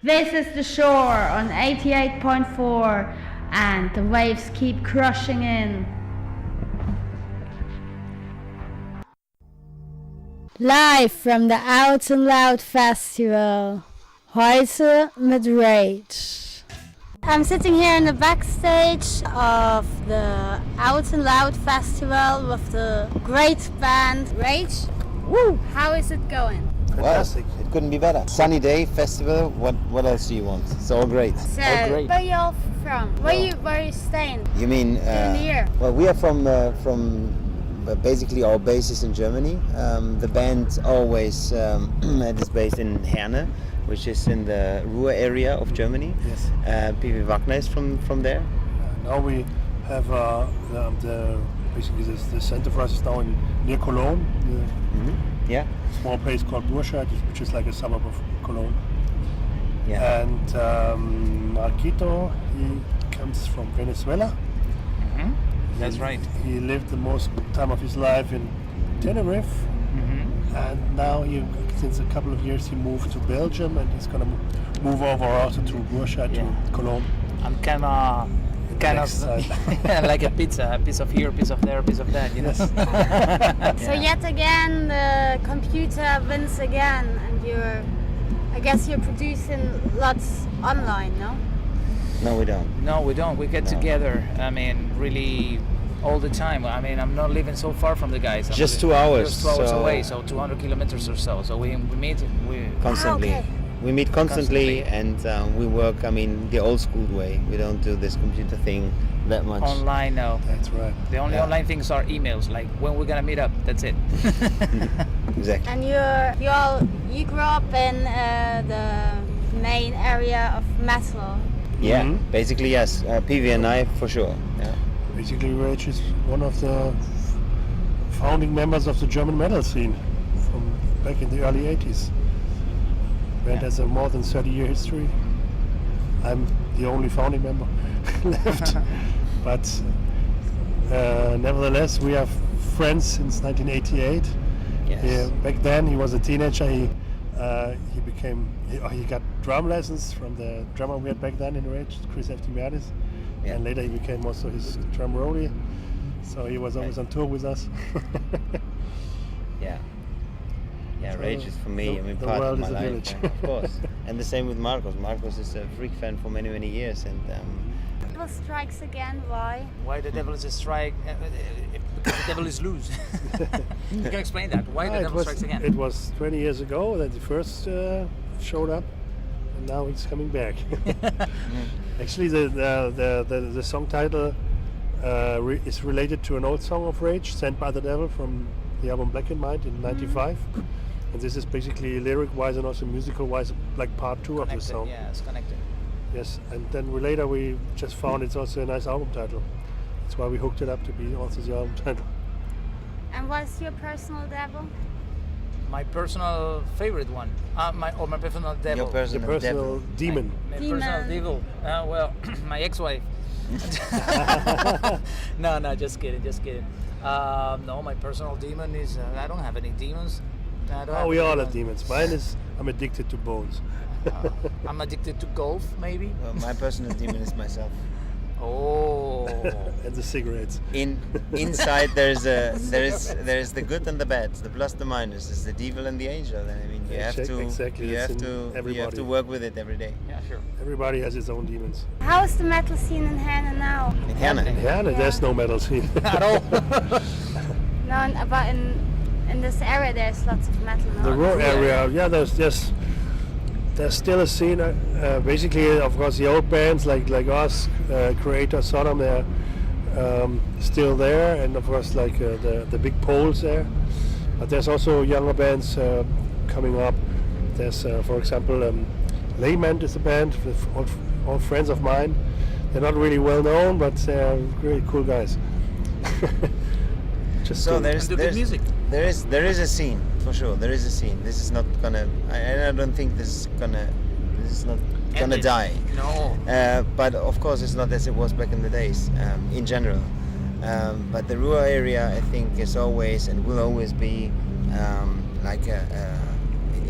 This is the shore on 88.4 and the waves keep crushing in. Live from the Out and Loud Festival. Heute mit Rage. I'm sitting here in the backstage of the Out and Loud Festival with the great band Rage. Woo! How is it going? Fantastic. Well, it couldn't be better. Sunny day, festival, what else do you want? It's all great. So, all great. where are you all from? Where are you staying? You mean, during the year? Well, we are from basically our base is in Germany. The band always is based in Herne, which is in the Ruhr area of Germany. Yes. P.V. Wagner is from there. Now we have basically the center for us is now near Cologne. Yeah. Small place called Burscheid, which is like a suburb of Cologne. Yeah. And Marquito, he comes from Venezuela. That's right. He lived the most time of his life in Tenerife, and now since a couple of years he moved to Belgium, and he's gonna move over also to Burscheid, to Cologne. I'm kind of like a pizza, a piece of here, a piece of there, a piece of that, you know. So yet again the computer wins again, and I guess you're producing lots online, no? No, we don't. No, we don't. We get together. I mean, really, all the time. I mean, I'm not living so far from the guys. Just 2 hours. Just 2 hours away, so 200 kilometers or so. So we meet. Constantly. Okay. We meet constantly. And we work, I mean, the old school way. We don't do this computer thing that much. Online, no. That's right. The only online things are emails, like when we're gonna meet up. That's it. Exactly. And you grew up in the main area of metal. Yeah, basically yes. PV and I for sure. Yeah. Basically, Rage is one of the founding members of the German metal scene from back in the early 80s. Band has a more than 30-year history. I'm the only founding member left, but nevertheless, we have friends since 1988. Yes. Back then, he was a teenager. He got drum lessons from the drummer we had back then in Rage, Chris Eftimiadis, and later he became also his drum roadie. So he was always on tour with us. Yeah. Yeah, So Rage is for me, I mean, the part world of my is a life, village. yeah, of course. And the same with Marcos. Marcos is a freak fan for many, many years, and Devil strikes again. Why? Why the devil is a strike? Because the devil is loose. You can explain that. Why the devil strikes again? It was 20 years ago that he first showed up, and now he's coming back. Actually, the song title is related to an old song of Rage, Sent by the Devil, from the album Black and White in '95. And this is basically lyric-wise and also musical-wise, like part 2 of the song. Yeah, it's connected. Yes, and then later we just found it's also a nice album title. That's why we hooked it up to be also the album title. And what's your personal devil? My personal favorite one. My personal devil. your personal devil. demon. My Demon. personal devil. Well, my ex-wife. No, just kidding. No, my personal demon is I don't have any demons. We all have demons. Mine is I'm addicted to bones. I'm addicted to golf, maybe. Well, my personal demon is myself. Oh. And the cigarettes. Inside there's the good and the bad, the plus, the minus. There's the devil and the angel. And I mean, you have to work with it every day. Yeah, sure. Everybody has his own demons. How is the metal scene in Herne now? In Herne. Yeah, there's no metal scene. At all. No, but in this area there's lots of metal. The No? Ruhr area, yeah, there's still a scene. Basically, of course, the old bands like us, Creator, Sodom, they're still there, and of course, like the big poles there. But there's also younger bands coming up. There's, for example, Layment is a band with old friends of mine. They're not really well known, but they're really cool guys. So there's music. There is a scene for sure. There is a scene. This is not gonna. I don't think this is not gonna die. No. But of course, it's not as it was back in the days. In general, but the Ruhr area, I think, is always and will always be like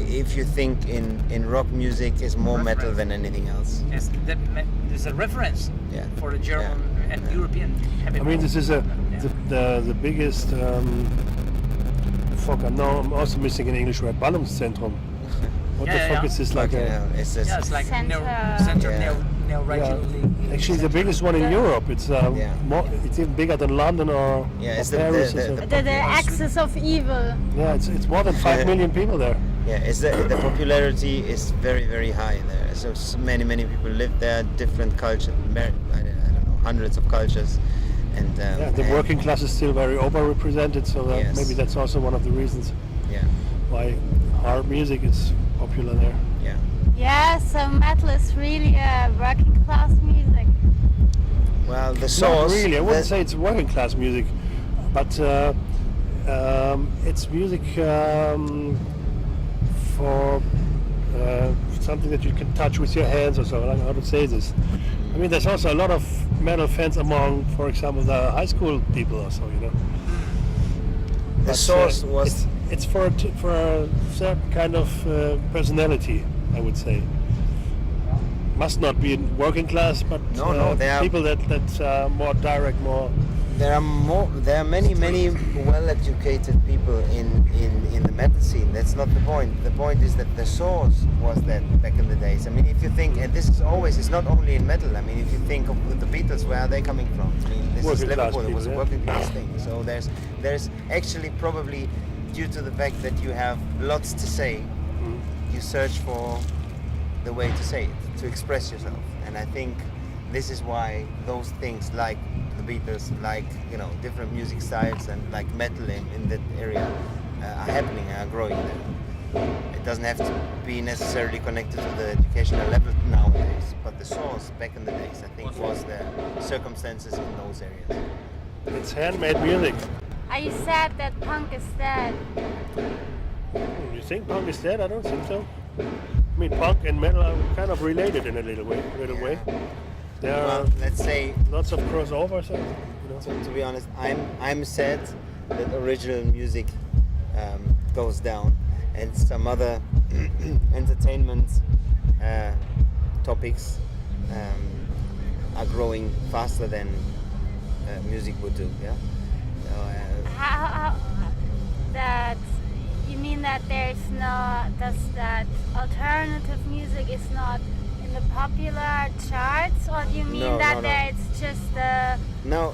if you think in rock music, is more metal than anything else. Yes, there's a reference for the German and European heavy metal. I mean, this is the biggest. Fuck! I'm also missing an English word. Ballungszentrum. What the fuck is this like? It's like neo-regionally. Actually, the biggest one in Europe. It's it's even bigger than London or it's Paris. The axis of evil. Yeah, it's more than 5 million people there. Yeah, the popularity is very, very high there. So many people live there. Different cultures. I don't know, hundreds of cultures. And the working class is still very overrepresented. So maybe that's also one of the reasons. Why hard music is popular there. Yeah, so metal is really working class music. Well, the source... Not really, I wouldn't say it's working class music, but it's music for something that you can touch with your hands or so. I don't know how to say this. I mean, there's also a lot of metal fans among, for example, the high school people or so, you know. The source was... It's for a certain kind of personality, I would say. Must not be working class, but people that are more direct, more. There are many well-educated people in the metal scene. That's not the point. The point is that the source was that back in the days. I mean, if you think, and this is always, it's not only in metal. I mean, if you think of the Beatles, where are they coming from? I mean, this is Liverpool. It was a working class thing. So there's actually probably, due to the fact that you have lots to say, you search for the way to say it, to express yourself. And I think this is why those things like the Beatles, like, you know, different music styles and like metal in that area are happening, are growing there. It doesn't have to be necessarily connected to the educational level nowadays, but the source back in the days, I think, was the circumstances in those areas. It's handmade music. Are you sad that punk is dead? You think punk is dead? I don't think so. I mean, punk and metal are kind of related in a little way. There are, let's say, lots of crossovers. You know. So, to be honest, I'm sad that original music goes down, and some other entertainment topics are growing faster than music would do. Yeah. So, how that you mean that that alternative music is not in the popular charts, or do you mean that it's just No,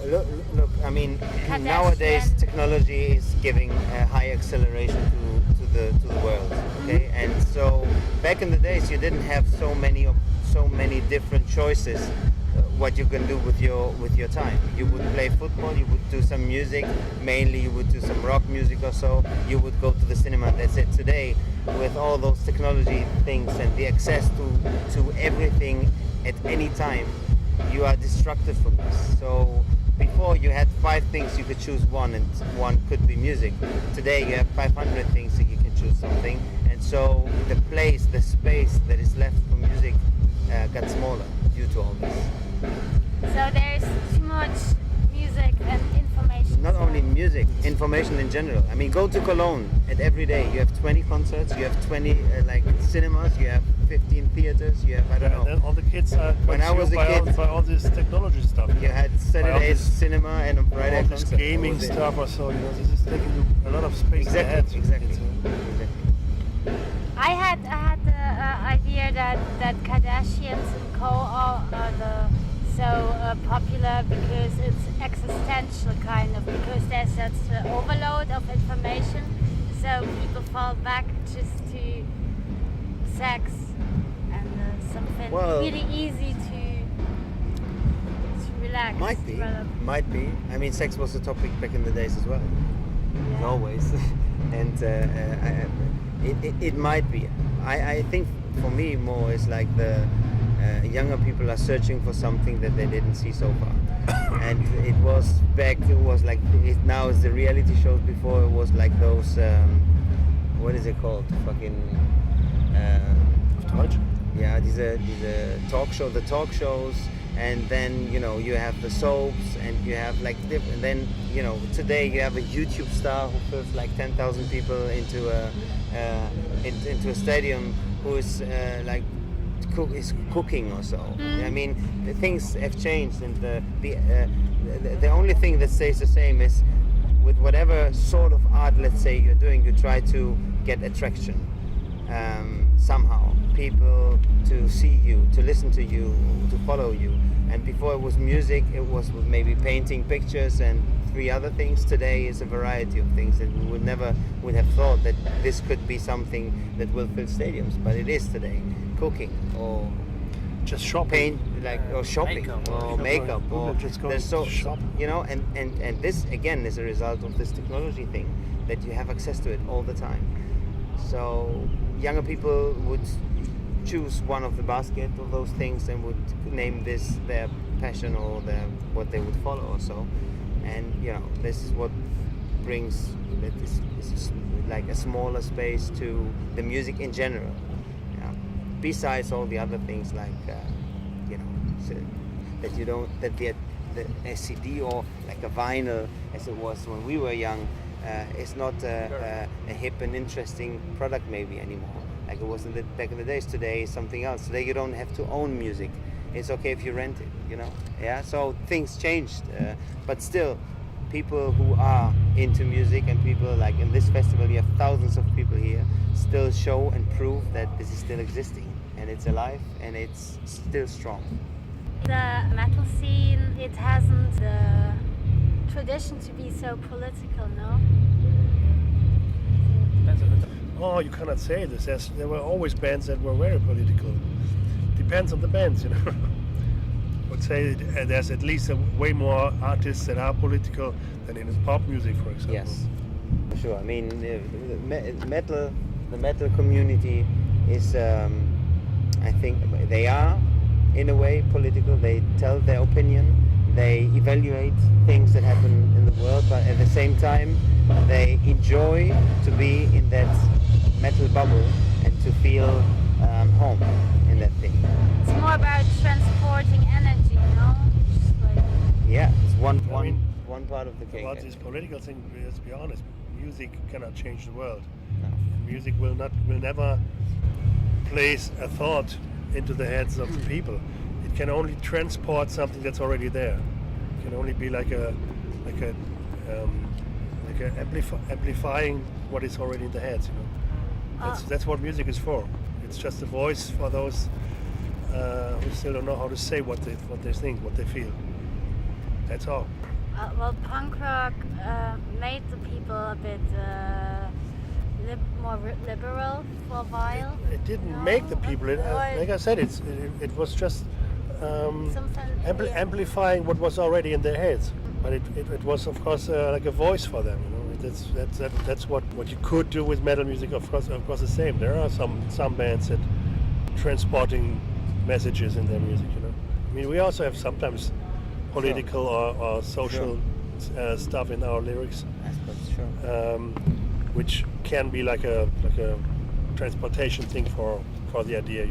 look. I mean, nowadays technology is giving a high acceleration to the world. Okay, and so back in the days you didn't have so many different choices. What you can do with your time. You would play football, you would do some music, mainly you would do some rock music or so, you would go to the cinema. That's it. Today, with all those technology things and the access to everything at any time, you are distracted from this. So before you had 5 things, you could choose one, and one could be music. Today you have 500 things, so you can choose something, and so the space that is left for music got smaller due to all this. So there's too much music and information. Not only music, information in general. I mean, go to Cologne, and every day you have 20 concerts, you have 20 cinemas, you have 15 theaters, you have, I don't know. And all the kids are when I was a kid, by all this technology stuff. You had Saturday's cinema and on Friday all this concert. gaming stuff or so, you know, this is taking a lot of space. Exactly. I had the idea that Kardashians and co are so popular because it's existential kind of, because there's such overload of information, so people fall back just to sex and something really easy to relax. Might be. I mean, sex was a topic back in the days as well. Yeah. Always. And it might be. I think for me more is like the younger people are searching for something that they didn't see so far. And it was like, now it's the reality shows. Before it was like those, what is it called? Fucking... Deutsch? Yeah, diese talk shows, and then you have the soaps, and you have like different. Then today you have a YouTube star who fills like 10,000 people into a stadium, who is is cooking or so. I mean, the things have changed, and the only thing that stays the same is, with whatever sort of art, let's say, you're doing, you try to get attraction somehow. People to see you, to listen to you, to follow you. And before it was music, it was maybe painting pictures and 3 other things. Today is a variety of things that we would have thought that this could be something that will fill stadiums, but it is today. Cooking or just shopping, paint, or shopping or makeup, or just go to shop. And this again is a result of this technology thing, that you have access to it all the time. So younger people would choose one of the basket of those things and would name this their passion or what they would follow or so. And this is what brings this is like a smaller space to the music in general. Besides all the other things like so that the CD or like a vinyl, as it was when we were young, is not a hip and interesting product maybe anymore, like it was back in the days. Today is something else. Today you don't have to own music. It's okay if you rent it, so things changed, but still people who are into music, and people like in this festival, you have thousands of people here, still show and prove that this is still existing, and it's alive, and it's still strong. The metal scene, it hasn't the tradition to be so political, no? Oh, you cannot say this. There were always bands that were very political. Depends on the bands, I would say there's at least way more artists that are political than in pop music, for example. Yes, for sure. I mean, the metal community is, I think, they are in a way political. They tell their opinion. They evaluate things that happen in the world, but at the same time, they enjoy to be in that metal bubble and to feel home in that thing. It's more about transporting energy, Yeah, it's one part of the cake. About this political thing, let's be honest, music cannot change the world. No. Music will never place a thought into the heads of the people. It can only transport something that's already there. It can only be amplifying what is already in the heads. That's what music is for. It's just a voice for those who still don't know how to say what they think, what they feel. That's all. Well, punk rock made the people a bit more liberal for a while. It didn't make the people. Like I said, it was just amplifying what was already in their heads. But it was, of course, like a voice for them. That's what you could do with metal music. Of course, the same. There are some bands that transporting messages in their music. I mean, we also have sometimes political or social stuff in our lyrics, which can be like a transportation thing for the idea.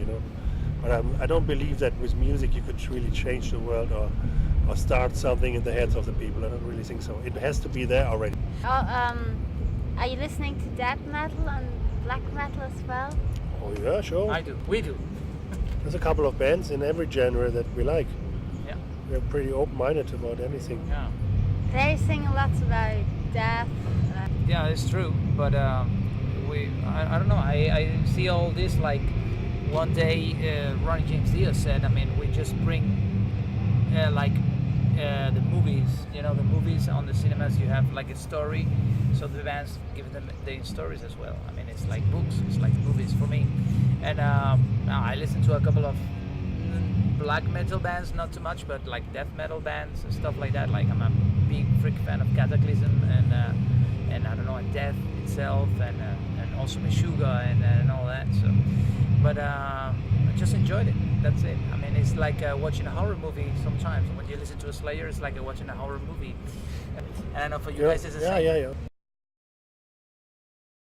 But I don't believe that with music you could really change the world or start something in the heads of the people. I don't really think so. It has to be there already. Are you listening to death metal and black metal as well? Oh yeah, sure. I do. We do. There's a couple of bands in every genre that we like. Yeah. We're pretty open-minded about anything. Yeah. They sing a lot about death. Yeah, it's true. But I don't know. I see all this like one day. Ronnie James Dio said, I mean, we just bring the movies. The movies on the cinemas. You have like a story, so the bands give them their stories as well. I mean, it's like books. It's like movies for me. And I listen to a couple of black metal bands, not too much, but like death metal bands and stuff like that. Like I'm a big freak fan of Cataclysm and I don't know, and Death itself, and also Meshuggah and all that. So, but I just enjoyed it. That's it. I mean, it's like watching a horror movie sometimes. When you listen to a Slayer, it's like watching a horror movie. And I don't know for you guys, it's the same. Yeah.